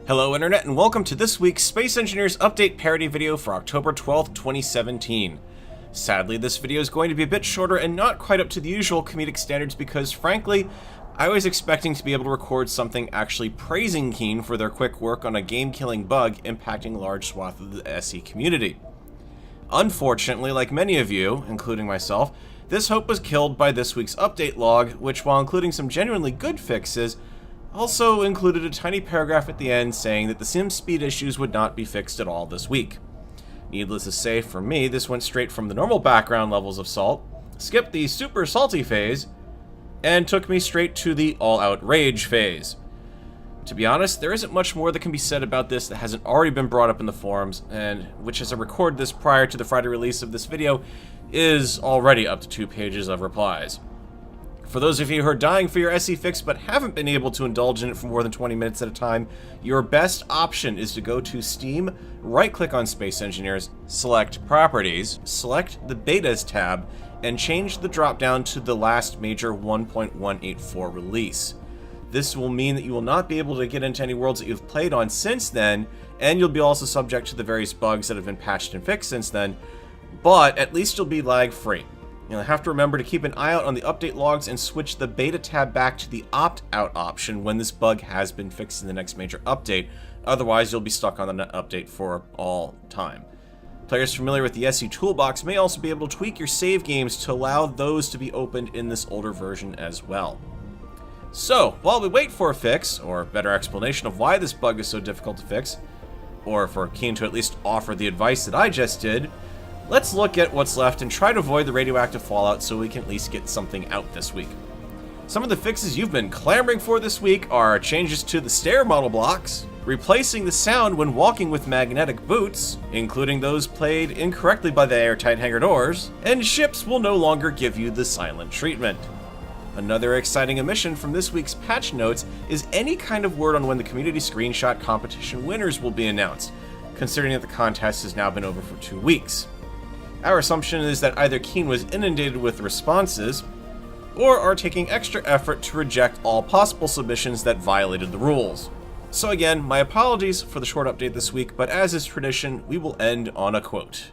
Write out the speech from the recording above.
Hello Internet and welcome to this week's Space Engineers Update parody video for October 12th, 2017. Sadly, this video is going to be a bit shorter and not quite up to the usual comedic standards because, frankly, I was expecting to be able to record something actually praising Keen for their quick work on a game-killing bug impacting large swaths of the SE community. Unfortunately, like many of you, including myself, this hope was killed by this week's update log, which, while including some genuinely good fixes, also included a tiny paragraph at the end saying that the sim speed issues would not be fixed at all this week. Needless to say, for me, this went straight from the normal background levels of salt, skipped the super salty phase, and took me straight to the all-out rage phase. To be honest, there isn't much more that can be said about this that hasn't already been brought up in the forums, and which, as I record this prior to the Friday release of this video, is already up to 2 pages of replies. For those of you who are dying for your SE fix but haven't been able to indulge in it for more than 20 minutes at a time, your best option is to go to Steam, right-click on Space Engineers, select Properties, select the Betas tab, and change the drop-down to the last major 1.184 release. This will mean that you will not be able to get into any worlds that you've played on since then, and you'll be also subject to the various bugs that have been patched and fixed since then, but at least you'll be lag-free. You'll have to remember to keep an eye out on the update logs and switch the beta tab back to the opt-out option when this bug has been fixed in the next major update, otherwise you'll be stuck on the update for all time. Players familiar with the SE toolbox may also be able to tweak your save games to allow those to be opened in this older version as well. So, while we wait for a fix, or better explanation of why this bug is so difficult to fix, or for Keen to at least offer the advice that I just did, let's look at what's left and try to avoid the radioactive fallout so we can at least get something out this week. Some of the fixes you've been clamoring for this week are changes to the stair model blocks, replacing the sound when walking with magnetic boots, including those played incorrectly by the airtight hangar doors, and ships will no longer give you the silent treatment. Another exciting omission from this week's patch notes is any kind of word on when the community screenshot competition winners will be announced, considering that the contest has now been over for 2 weeks. Our assumption is that either Keen was inundated with responses, or are taking extra effort to reject all possible submissions that violated the rules. So again, my apologies for the short update this week, but as is tradition, we will end on a quote.